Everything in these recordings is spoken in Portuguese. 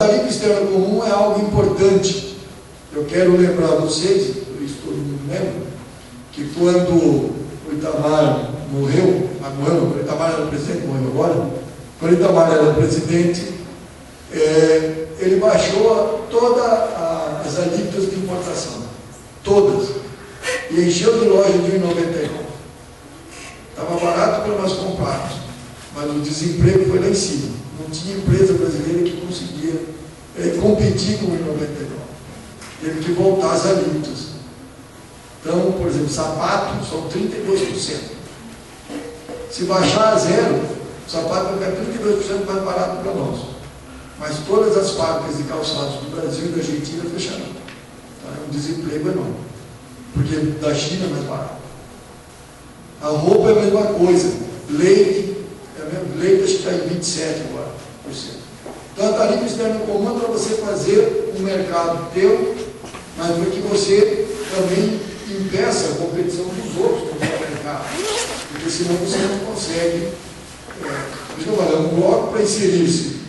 A tarifa externa comum é algo importante. Eu quero lembrar a vocês, por isso todo mundo lembra, que quando o Itamar morreu, o Itamar era presidente, morreu agora, quando o Itamar era presidente, ele baixou todas as alíquotas de importação, todas, e encheu de loja de 1,99. Estava barato para nós comprarmos, mas o desemprego foi lá em cima. Não tinha empresa brasileira que conseguia competir com o 1,99. Teve que voltar às alíquotas. Então, por exemplo, sapato são 32%. Se baixar a zero, o sapato vai ficar 32% mais barato para nós. Mas todas as fábricas de calçados do Brasil e da Argentina fecharam. Então, é um desemprego enorme. Porque da China é mais barato. A roupa é a mesma coisa. Leite, leite acho que está em 27 agora, por cento. Então, a tarifa externa comum é para você fazer um mercado teu, mas para que você também impeça a competição dos outros no mercado. Porque senão você não consegue. Por isso que eu falo, é um bloco para inserir-se.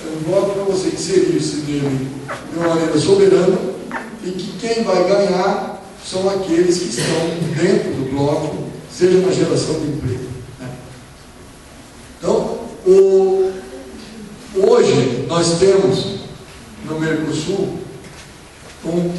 É um bloco para você inserir-se nele de uma maneira soberana e que quem vai ganhar são aqueles que estão dentro do bloco, seja na geração de emprego. Então, hoje nós temos no Mercosul um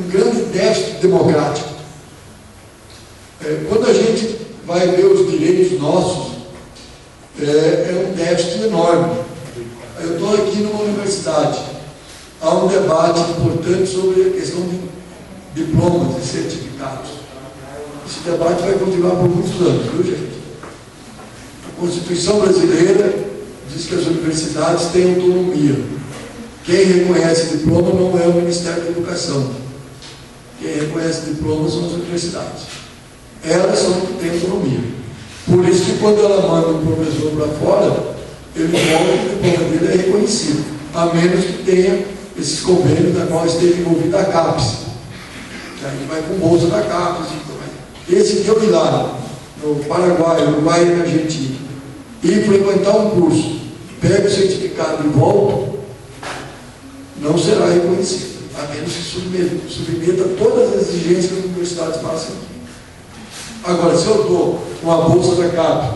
grande déficit democrático. Quando a gente vai ver os direitos nossos, é um déficit enorme. Eu estou aqui numa universidade, há um debate importante sobre a questão de diplomas e certificados. Esse debate vai continuar por muitos anos, viu, gente? A Constituição brasileira diz que as universidades têm autonomia. Quem reconhece diploma não é o Ministério da Educação. Quem reconhece diploma são as universidades. Elas são que têm autonomia. Por isso que quando ela manda um professor para fora, ele volta e o diploma dele é reconhecido, a menos que tenha esses convênios da qual esteja envolvida a CAPES. A gente vai com bolsa da CAPES. Esse que eu ir lá, no Paraguai, Uruguai e na Argentina, e frequentar um curso, pega o certificado e volta, não será reconhecido, a menos que submeta todas as exigências que as universidades passam aqui. Agora, se eu dou uma bolsa da CAPES,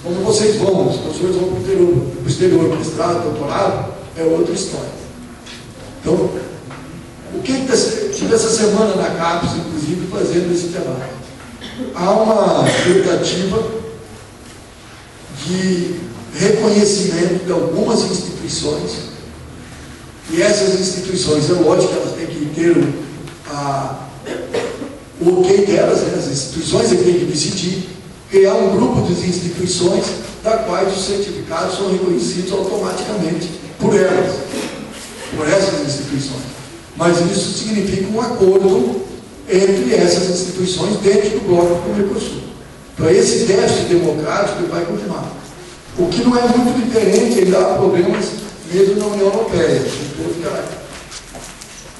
como vocês vão, os professores vão para o exterior, mestrado, doutorado, é outra história. Então, o que tive essa semana na CAPES, inclusive, fazendo esse debate? Há uma tentativa de reconhecimento de algumas instituições, e essas instituições, é lógico que elas têm que ter o ok delas, né? As instituições é que têm que decidir, criar um grupo de instituições da quais os certificados são reconhecidos automaticamente por elas, por essas instituições. Mas isso significa um acordo entre essas instituições dentro do bloco do Mercosul. Então, esse déficit democrático vai continuar. O que não é muito diferente, ainda há problemas mesmo na União Europeia.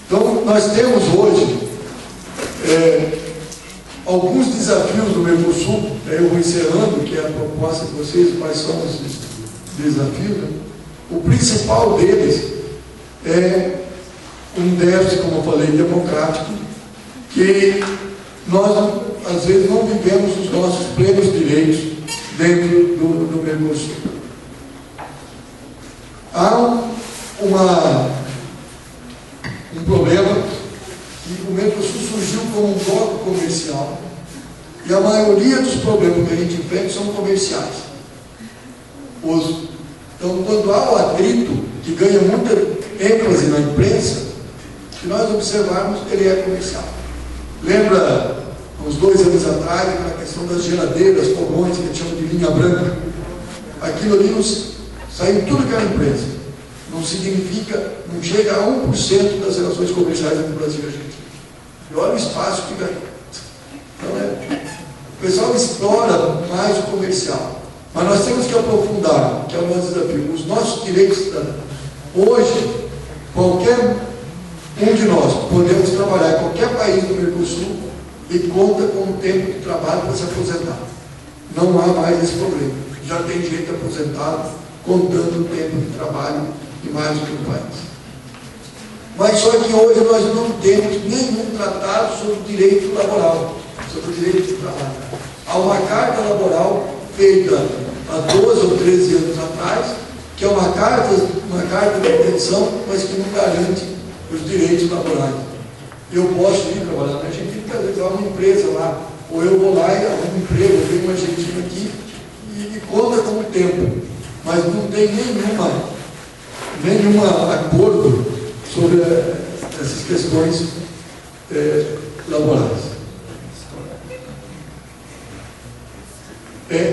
Então, nós temos hoje alguns desafios do Mercosul. Eu vou encerrando, que é a proposta de vocês, quais são esses desafios. Né? O principal deles é um déficit, como eu falei, democrático, que nós, às vezes, não vivemos os nossos plenos direitos dentro do Mercosul. Há um problema que o Mercosul surgiu como um bloco comercial e a maioria dos problemas que a gente enfrenta são comerciais. Então, quando há o atrito, que ganha muita ênfase na imprensa, se nós observarmos, ele é comercial. Lembra, uns 2 anos atrás, a questão das geladeiras, fogões, que a gente chama de linha branca? Aquilo ali saiu tudo que era imprensa. Não significa, não chega a 1% das relações comerciais entre o Brasil e a Argentina. E olha o espaço que ganha. Então, o pessoal explora mais o comercial. Mas nós temos que aprofundar, que é o nosso desafio, os nossos direitos cidadãos. Hoje, qualquer um de nós podemos trabalhar em qualquer país do Mercosul e conta com um tempo de trabalho para se aposentar. Não há mais esse problema. Já tem gente aposentado contando o tempo de trabalho e mais do que no país. Mas só que hoje nós não temos nenhum tratado sobre o direito laboral, sobre o direito do trabalho. Há uma carta laboral feita há 12 ou 13 anos atrás, que é uma carta de intenção, mas que não garante os direitos laborais. Eu posso ir trabalhar na Argentina, porque às vezes há uma empresa lá, ou eu vou lá e arrumo um emprego, eu tenho um argentino aqui, e conta como tempo, mas não tem nenhum acordo sobre essas questões laborais.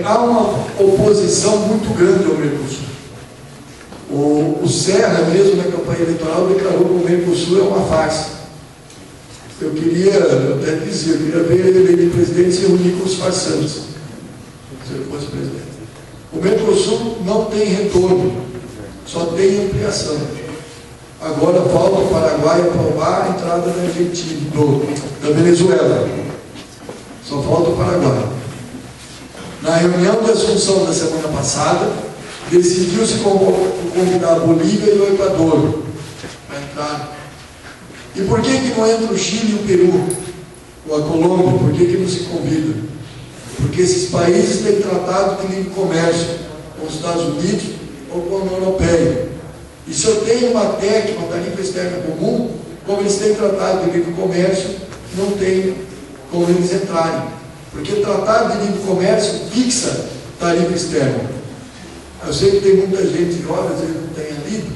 Há uma oposição muito grande ao Mercosul. O Serra, mesmo na campanha eleitoral, declarou que o Mercosul é uma farsa. Eu até dizer, eu queria ver ele eleito presidente se reunir com os farsantes, se ele fosse presidente. O Mercosul não tem retorno, só tem ampliação. Agora falta o Paraguai aprovar a entrada da Argentina, da Venezuela. Só falta o Paraguai. Na reunião de Assunção da semana passada, decidiu-se convidar a Bolívia e o Equador para entrar. E por que não entra o Chile e o Peru? Ou a Colômbia? Por que não se convida? Porque esses países têm tratado de livre comércio com os Estados Unidos ou com a União Europeia. E se eu tenho uma TEC, uma tarifa externa comum, como eles têm tratado de livre comércio, não tem como eles entrarem. Porque o tratado de livre comércio fixa tarifa externa. Eu sei que tem muita gente jovem, às vezes não tenha lido.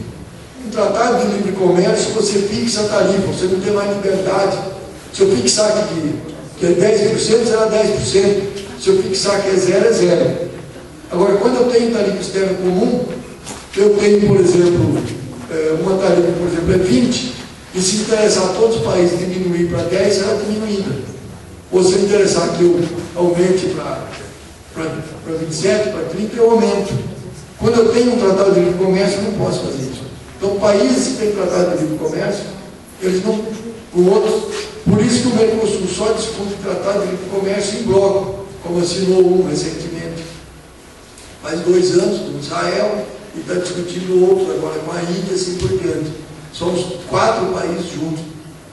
Um tratado de livre comércio, você fixa a tarifa, você não tem mais liberdade. Se eu fixar que é 10%, será 10%. Se eu fixar que é 0, é 0. Agora, quando eu tenho tarifa externa comum, eu tenho, por exemplo, uma tarifa, por exemplo, é 20, e se interessar todos os países diminuir para 10, será diminuída. Ou se interessar que eu aumente para 27, para 30, eu aumento. Quando eu tenho um tratado de livre comércio, eu não posso fazer isso. Então, países que têm tratado de livre comércio, eles não, com outros, por isso que o Mercosul só discute tratado de livre comércio em bloco, como assinou um recentemente, faz 2 anos, com Israel, e está discutindo outro agora com a Índia, assim por diante. São os 4 países juntos.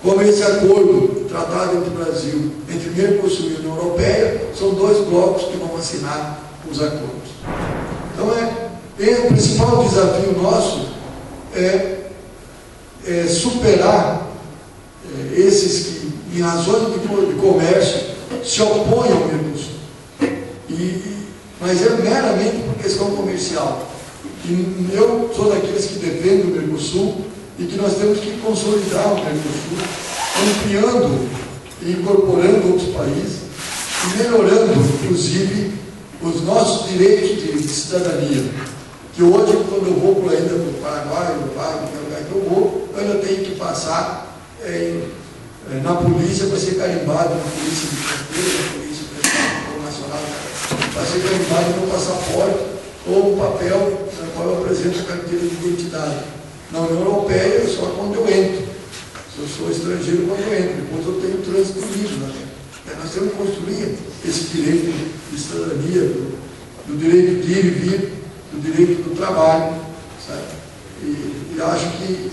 Como esse acordo, tratado entre o Brasil, entre Mercosul e a União Europeia, são 2 blocos que vão assinar os acordos. Então, o principal desafio nosso é superar esses que, em razões de comércio, se opõem ao Mercosul. Mas é meramente por questão comercial. E eu sou daqueles que defendem o Mercosul e que nós temos que consolidar o Mercosul, ampliando e incorporando outros países e melhorando, inclusive, os nossos direitos de cidadania. Que hoje, quando eu vou para o Paraguai, qualquer lugar que eu vou, eu ainda tenho que passar na polícia para ser carimbado, na polícia de fronteira, na polícia nacional, para ser carimbado no passaporte ou um papel na qual eu apresento a carteira de identidade. Na União Europeia, só quando eu entro. Se eu sou estrangeiro, quando eu entro. Depois eu tenho trânsito livre. Nós temos que construir esse direito de cidadania, do direito de ir e vir, do direito do trabalho. Sabe? E acho que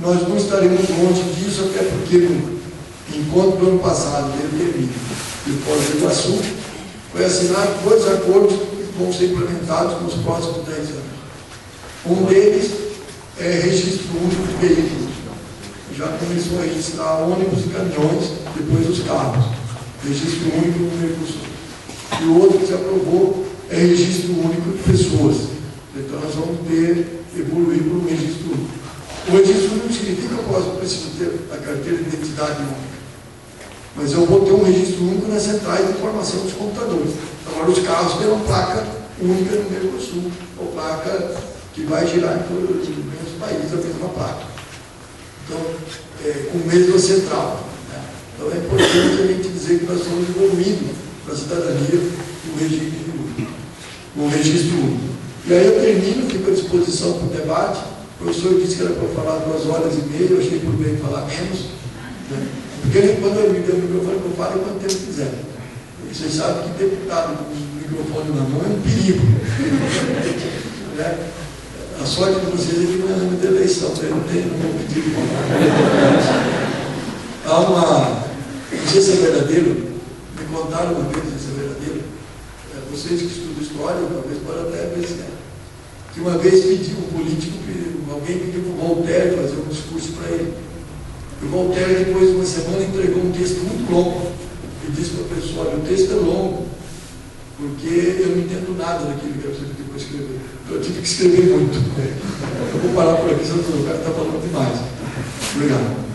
nós não estaremos longe disso, até porque no encontro do ano passado, de Foz do Iguaçu, foi assinado 2 acordos que vão ser implementados nos próximos 10 anos. Um deles é registro único de veículos. Já começou a registrar ônibus e caminhões, depois os carros. Registro único no Mercosul. E o outro que se aprovou é registro único de pessoas. Então nós vamos evoluir para o registro único. O registro único significa que eu preciso ter a carteira de identidade única. Mas eu vou ter um registro único nas centrais de informação dos computadores. Agora os carros terão placa única no Mercosul, ou placa que vai girar em todos os mesmos países a mesma placa. Então, com a mesma central. Né? Então é importante a gente dizer que nós estamos evoluindo para a cidadania com o registro único. E aí eu termino, fico à disposição para o debate. O professor disse que era para falar 2 horas e meia, eu achei por bem falar menos. Né? Porque quando ele me deu o microfone, eu falo quanto tempo quiser. Porque vocês sabem que deputado com o microfone na mão é um perigo. Né? A sorte de vocês é que não é ano de eleição, daí não vou pedir voto. Há uma, não sei se é verdadeiro, me contaram uma vez, se é verdadeiro, vocês que estudam história, talvez podem até apreciar, que uma vez pediu um político, alguém pediu para o Voltaire fazer um discurso para ele. E o Voltaire, depois de uma semana, entregou um texto muito longo e disse para a pessoa: olha, o texto é longo, porque eu não entendo nada daquilo que você pediu para escrever. Eu tive que escrever muito. Eu vou parar por aqui, senão o cara está falando demais. Obrigado.